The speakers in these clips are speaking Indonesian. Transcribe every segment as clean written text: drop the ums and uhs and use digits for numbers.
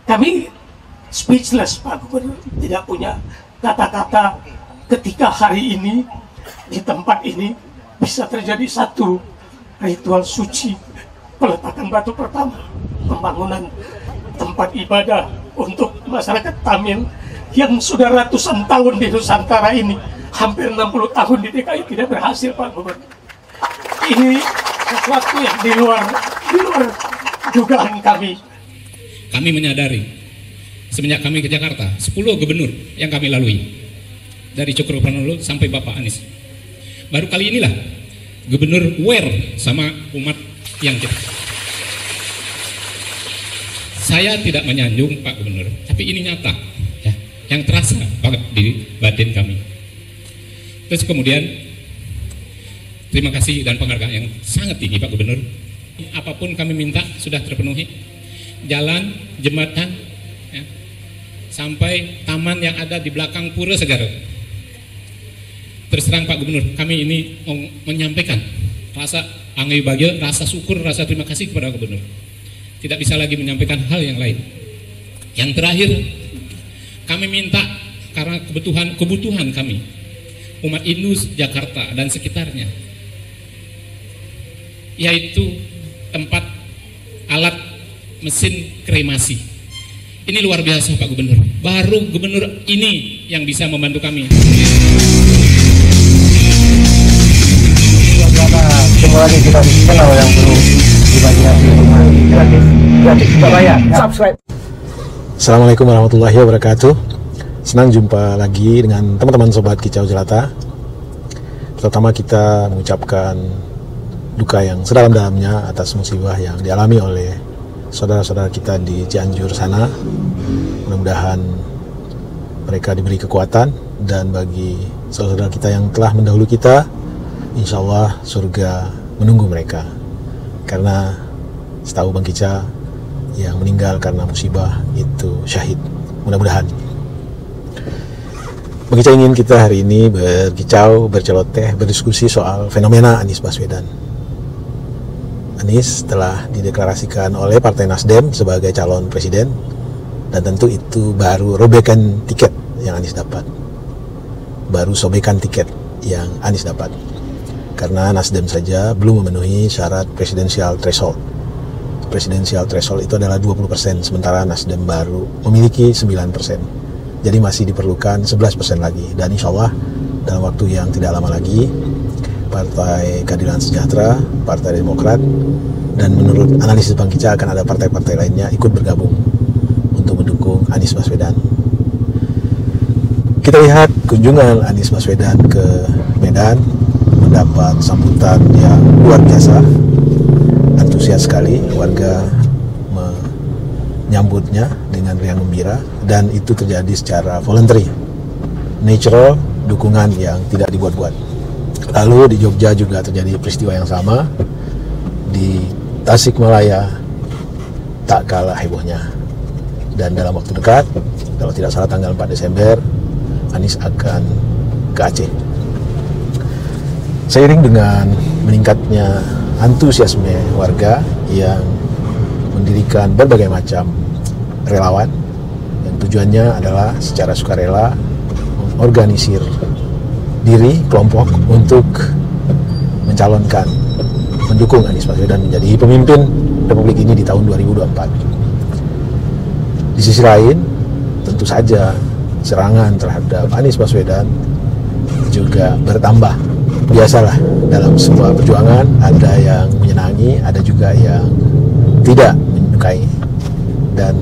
Kami speechless, Pak Gubernur, tidak punya kata-kata ketika hari ini di tempat ini bisa terjadi satu ritual suci peletakan batu pertama, pembangunan tempat ibadah untuk masyarakat Tamil yang sudah ratusan tahun di Nusantara ini, hampir 60 tahun di DKI tidak berhasil, Pak Gubernur. Ini sesuatu yang di luar dugaan kami. Kami menyadari semenjak kami ke Jakarta 10 gubernur yang kami lalui dari Cokroaminoto sampai Bapak Anies. Baru kali inilah gubernur aware sama umat yang kita. Saya tidak menyanjung Pak Gubernur, tapi ini nyata ya, yang terasa banget di batin kami. Terus kemudian terima kasih dan penghargaan yang sangat tinggi Pak Gubernur. Apapun kami minta sudah terpenuhi. Jalan, jembatan, ya, sampai taman yang ada di belakang Pura Segara. Terus terang Pak Gubernur, kami ini mau menyampaikan rasa anggi bahagia, rasa syukur, rasa terima kasih kepada Gubernur. Tidak bisa lagi menyampaikan hal yang lain. Yang terakhir, kami minta karena kebutuhan kami, umat Indus Jakarta dan sekitarnya, yaitu tempat alat mesin kremasi. Ini luar biasa Pak Gubernur. Baru Gubernur ini yang bisa membantu kami. Semua lagi kita channel yang perlu dibagikan gratis bayar. Subscribe. Assalamualaikum warahmatullahi wabarakatuh. Senang jumpa lagi dengan teman-teman sobat Kicau Jelata. Pertama kita mengucapkan duka yang sedalam-dalamnya atas musibah yang dialami oleh saudara-saudara kita di Cianjur sana. Mudah-mudahan mereka diberi kekuatan, dan bagi saudara kita yang telah mendahului kita, insya Allah surga menunggu mereka. Karena setahu Bang Kica, yang meninggal karena musibah itu syahid. Mudah-mudahan. Bang Kica ingin kita hari ini berkicau, berceloteh, berdiskusi soal fenomena Anies Baswedan. Anies telah dideklarasikan oleh Partai Nasdem sebagai calon presiden, dan tentu itu baru robekan tiket yang Anies dapat. Baru sobekan tiket yang Anies dapat. Karena Nasdem saja belum memenuhi syarat presidensial threshold. Presidensial threshold itu adalah 20%, sementara Nasdem baru memiliki 9%. Jadi masih diperlukan 11% lagi. Dan insya Allah dalam waktu yang tidak lama lagi, Partai Keadilan Sejahtera, Partai Demokrat, dan menurut analisis Bang Kica akan ada partai-partai lainnya ikut bergabung untuk mendukung Anies Baswedan. Kita lihat kunjungan Anies Baswedan ke Medan mendapat sambutan yang luar biasa, antusias sekali, warga menyambutnya dengan riang gembira, dan itu terjadi secara voluntary, natural, dukungan yang tidak dibuat-buat. Lalu di Jogja juga terjadi peristiwa yang sama. Di Tasikmalaya tak kalah hebohnya. Dan dalam waktu dekat, kalau tidak salah tanggal 4 Desember, Anies akan ke Aceh. Seiring dengan meningkatnya antusiasme warga yang mendirikan berbagai macam relawan, yang tujuannya adalah secara sukarela mengorganisir diri kelompok untuk mencalonkan, mendukung Anies Baswedan menjadi pemimpin Republik ini di tahun 2024. Di sisi lain, tentu saja serangan terhadap Anies Baswedan juga bertambah. Biasalah dalam sebuah perjuangan, ada yang menyenangi, ada juga yang tidak menyukai. Dan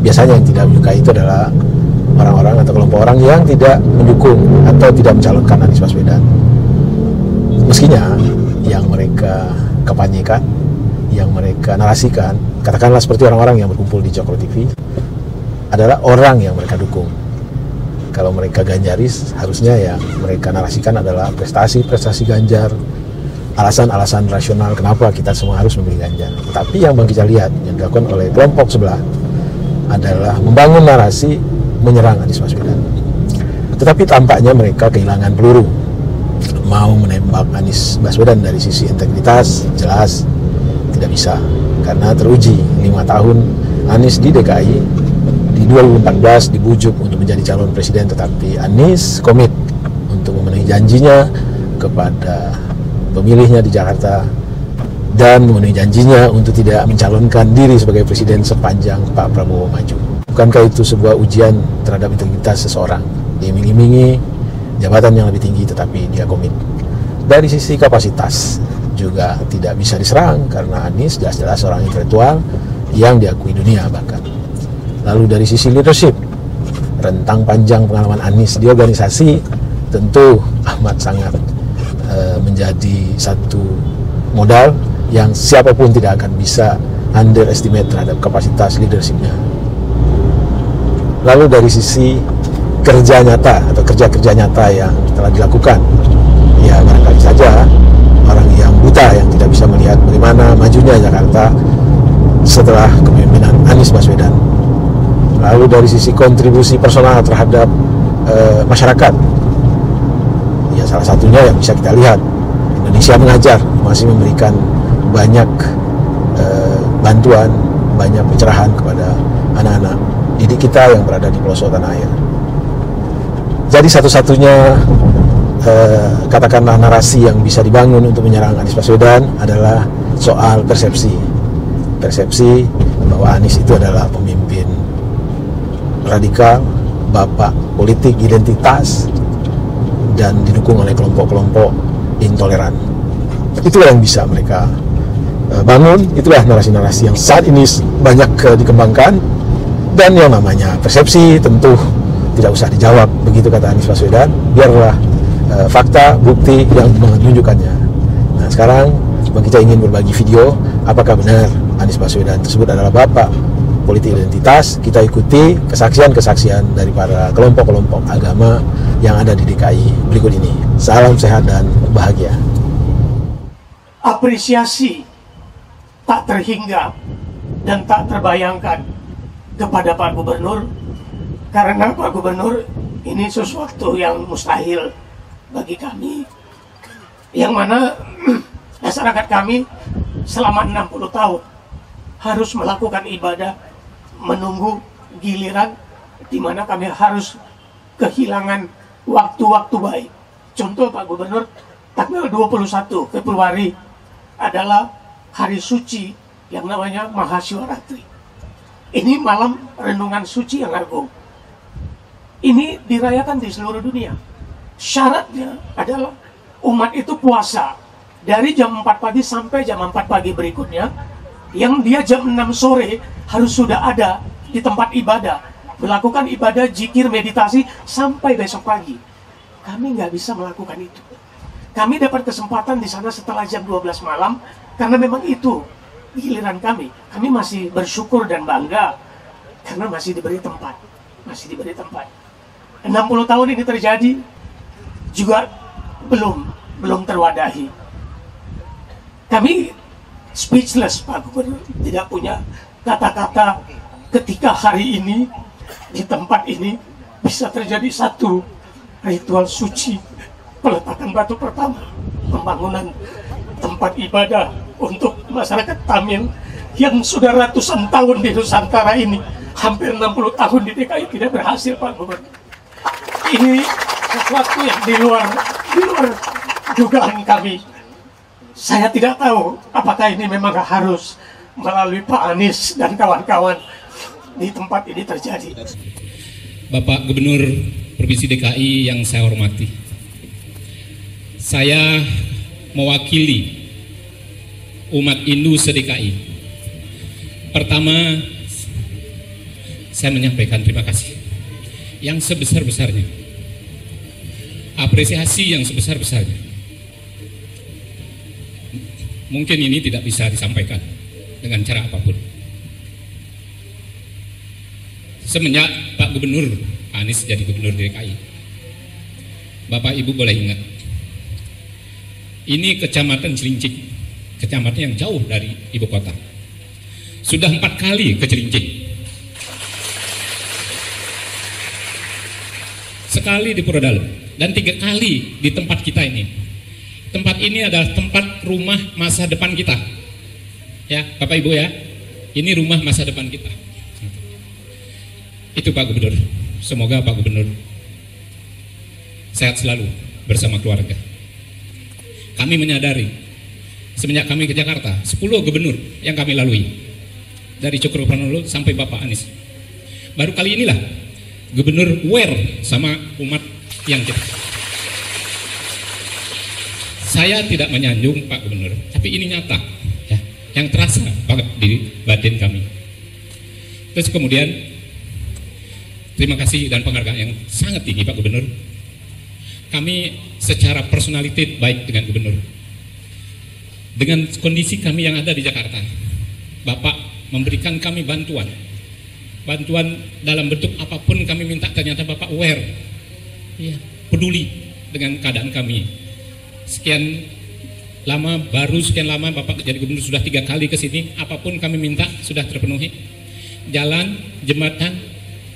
biasanya yang tidak menyukai itu adalah orang-orang atau kelompok orang yang tidak mendukung atau tidak mencalonkan Anies Baswedan. Meskinya yang mereka kampanyekan, yang mereka narasikan, katakanlah seperti orang-orang yang berkumpul di Cokro TV, adalah orang yang mereka dukung. Kalau mereka Ganjaris, harusnya yang mereka narasikan adalah prestasi-prestasi Ganjar, alasan-alasan rasional kenapa kita semua harus memilih Ganjar. Tapi yang Bang Kica lihat, yang dilakukan oleh kelompok sebelah, adalah membangun narasi menyerang Anies Baswedan. Tetapi tampaknya mereka kehilangan peluru. Mau menembak Anies Baswedan dari sisi integritas, jelas tidak bisa, karena teruji 5 tahun Anies di DKI di 2014 dibujuk untuk menjadi calon presiden, tetapi Anies komit untuk memenuhi janjinya kepada pemilihnya di Jakarta dan memenuhi janjinya untuk tidak mencalonkan diri sebagai presiden sepanjang Pak Prabowo maju. Bukankah itu sebuah ujian terhadap integritas seseorang? Diiming-imingi jabatan yang lebih tinggi tetapi dia komit. Dari sisi kapasitas juga tidak bisa diserang karena Anies jelas-jelas seorang intelektual yang diakui dunia bahkan. Lalu dari sisi leadership, rentang panjang pengalaman Anies di organisasi tentu amat sangat menjadi satu modal yang siapapun tidak akan bisa underestimate terhadap kapasitas leadershipnya. Lalu dari sisi kerja nyata atau kerja-kerja nyata yang telah dilakukan, ya barangkali saja orang yang buta yang tidak bisa melihat bagaimana majunya Jakarta setelah kepemimpinan Anies Baswedan. Lalu dari sisi kontribusi personal terhadap masyarakat, ya salah satunya yang bisa kita lihat, Indonesia Mengajar masih memberikan banyak bantuan, banyak pencerahan kepada anak-anak didik kita yang berada di pelosok tanah air. Jadi satu-satunya katakanlah narasi yang bisa dibangun untuk menyerang Anies Baswedan adalah soal persepsi bahwa Anies itu adalah pemimpin radikal, bapak politik identitas, dan didukung oleh kelompok-kelompok intoleran. Itulah yang bisa mereka bangun, itulah narasi-narasi yang saat ini banyak dikembangkan, dan yang namanya persepsi tentu tidak usah dijawab, begitu kata Anies Baswedan, biarlah fakta, bukti yang menunjukkannya. Nah sekarang kita ingin berbagi video, apakah benar Anies Baswedan tersebut adalah bapak politik identitas. Kita ikuti kesaksian-kesaksian dari para kelompok-kelompok agama yang ada di DKI berikut ini. Salam sehat dan bahagia. Apresiasi tak terhingga dan tak terbayangkan kepada Pak Gubernur, karena Pak Gubernur ini sesuatu yang mustahil bagi kami, yang mana masyarakat kami selama 60 tahun harus melakukan ibadah menunggu giliran di mana kami harus kehilangan waktu-waktu baik. Contoh Pak Gubernur, tanggal 21 Februari adalah hari suci yang namanya Mahashivaratri. Ini malam renungan suci yang agung. Ini dirayakan di seluruh dunia. Syaratnya adalah umat itu puasa dari jam 4 pagi sampai jam 4 pagi berikutnya, yang dia jam 6 sore harus sudah ada di tempat ibadah, melakukan ibadah, zikir, meditasi sampai besok pagi. Kami nggak bisa melakukan itu. Kami dapat kesempatan di sana setelah jam 12 malam, karena memang itu giliran kami. Kami masih bersyukur dan bangga karena masih diberi tempat. 60 tahun ini terjadi juga belum terwadahi. Kami speechless, Pak Gubernur, tidak punya kata-kata ketika hari ini di tempat ini bisa terjadi satu ritual suci, peletakan batu pertama, pembangunan tempat ibadah untuk masyarakat Tamil yang sudah ratusan tahun di Nusantara ini, hampir 60 tahun di DKI tidak berhasil, Pak Gubernur. Ini sesuatu yang di luar dugaan kami. Saya tidak tahu apakah ini memang harus melalui Pak Anies dan kawan-kawan di tempat ini terjadi. Bapak Gubernur Provinsi DKI yang saya hormati, saya mewakili umat Hindu se-DKI. Pertama, saya menyampaikan terima kasih yang sebesar-besarnya, apresiasi yang sebesar-besarnya. Mungkin ini tidak bisa disampaikan dengan cara apapun. Semenjak Pak Gubernur Anies jadi Gubernur DKI, Bapak Ibu boleh ingat, ini Kecamatan Cilincing, kecamatan yang jauh dari ibu kota. Sudah 4 kali ke Cilincing. Sekali di Purwodalem dan 3 kali di tempat kita ini. Tempat ini adalah tempat rumah masa depan kita. Ya, Bapak Ibu ya. Ini rumah masa depan kita. Itu Pak Gubernur. Semoga Pak Gubernur sehat selalu bersama keluarga. Kami menyadari semenjak kami ke Jakarta 10 gubernur yang kami lalui, dari Cokroaminoto sampai Bapak Anies. Baru kali inilah gubernur aware sama umat yang kita. Saya tidak menyanjung Pak Gubernur, tapi ini nyata ya, yang terasa banget di batin kami. Terus kemudian terima kasih dan penghargaan yang sangat tinggi Pak Gubernur. Kami secara personality baik dengan Gubernur. Dengan kondisi kami yang ada di Jakarta, Bapak memberikan kami bantuan dalam bentuk apapun kami minta, ternyata Bapak aware, ya, peduli dengan keadaan kami. Sekian lama Bapak jadi gubernur sudah 3 kali ke sini, apapun kami minta sudah terpenuhi. Jalan, jembatan,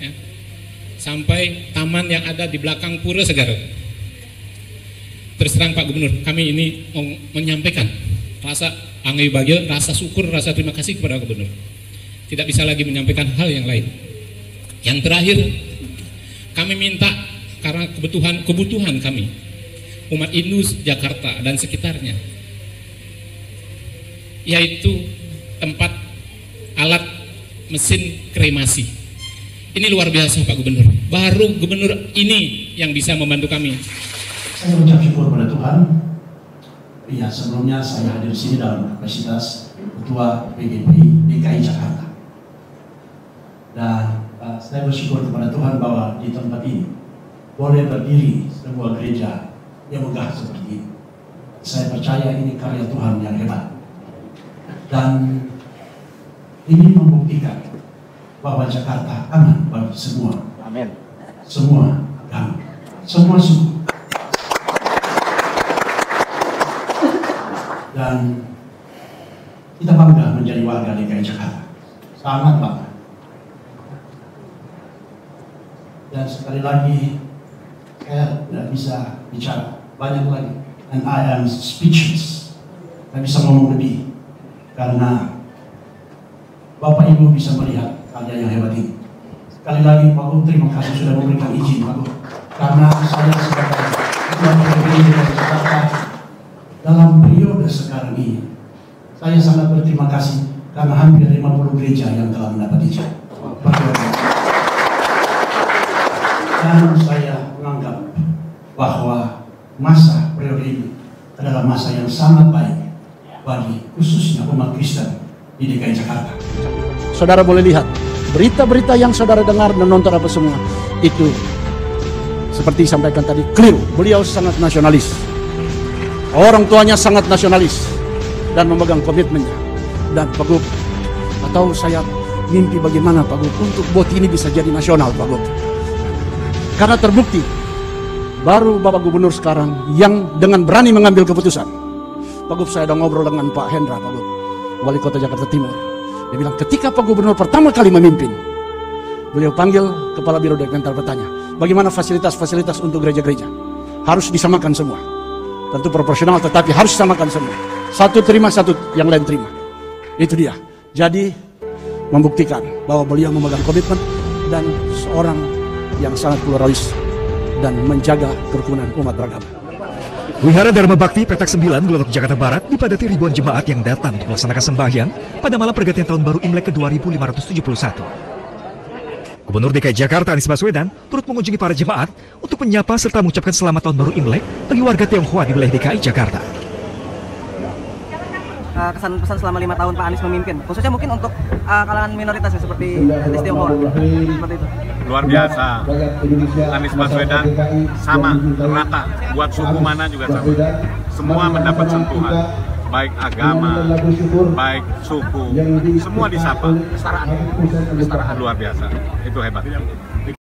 ya, sampai taman yang ada di belakang Pura Segara. Terus terang Pak Gubernur, kami ini mau menyampaikan rasa anggi bahagia, rasa syukur, rasa terima kasih kepada Gubernur. Tidak bisa lagi menyampaikan hal yang lain. Yang terakhir, kami minta karena kebutuhan kami, umat Indus Jakarta dan sekitarnya, yaitu tempat alat mesin kremasi. Ini luar biasa Pak Gubernur. Baru Gubernur ini yang bisa membantu kami. Saya mengucap syukur pada Tuhan. Ya, sebelumnya saya hadir di sini dalam kapasitas Ketua PGP DKI Jakarta. Dan saya bersyukur kepada Tuhan bahwa di tempat ini boleh berdiri sebuah gereja yang megah seperti ini. Saya percaya ini karya Tuhan yang hebat. Dan ini membuktikan bahwa Jakarta aman bagi semua. Amin. Semua agama, semua suku. Dan kita bangga menjadi warga DKI Jakarta. Sangat bangga. Dan sekali lagi, saya tidak bisa bicara banyak lagi. And I am speechless. Saya bisa ngomong lebih. Karena Bapak Ibu bisa melihat karya yang hebat ini. Sekali lagi Pak Gub, terima kasih sudah memberikan izin Pak Gub. Karena saya sebagai Ketua PGP DKI Jakarta dalam periode sekarang ini, saya sangat berterima kasih karena hampir 50 gereja yang telah mendapat izin. Dan saya menganggap bahwa masa periode ini adalah masa yang sangat baik bagi khususnya umat Kristen di DKI Jakarta. Saudara boleh lihat berita-berita yang saudara dengar dan nonton apa semua itu seperti disampaikan tadi keliru. Beliau sangat nasionalis, orang tuanya sangat nasionalis dan memegang komitmennya. Dan Pak Gub, atau saya mimpi bagaimana Pak Gub untuk bot ini bisa jadi nasional Pak Gub. Karena terbukti baru Bapak Gubernur sekarang yang dengan berani mengambil keputusan. Pak Gub, saya udah ngobrol dengan Pak Hendra, Pak Gub, Wali Kota Jakarta Timur. Dia bilang ketika Pak Gubernur pertama kali memimpin, beliau panggil Kepala Biro Departemen bertanya, bagaimana fasilitas-fasilitas untuk gereja-gereja? Harus disamakan semua. Tentu proporsional tetapi harus disamakan semua. Satu terima, satu yang lain terima. Itu dia. Jadi membuktikan bahwa beliau memegang komitmen dan seorang yang sangat pluralis dan menjaga kerukunan umat beragama. Wihara Dharma Bakti Petak 9 Glodok Jakarta Barat dipadati ribuan jemaat yang datang untuk melaksanakan sembahyang pada malam pergantian tahun baru Imlek ke-2571. Gubernur DKI Jakarta Anies Baswedan turut mengunjungi para jemaat untuk menyapa serta mengucapkan selamat tahun baru Imlek bagi warga Tionghoa di wilayah DKI Jakarta. Kesan-pesan selama 5 tahun Pak Anies memimpin, khususnya mungkin untuk kalangan minoritas ya, seperti etnis Tionghoa, seperti itu. Luar biasa, Anies Baswedan sama, rata, buat suku mana juga sama. Semua mendapat sentuhan, baik agama, baik suku, semua disapa. Kesetaraan luar biasa, itu hebat.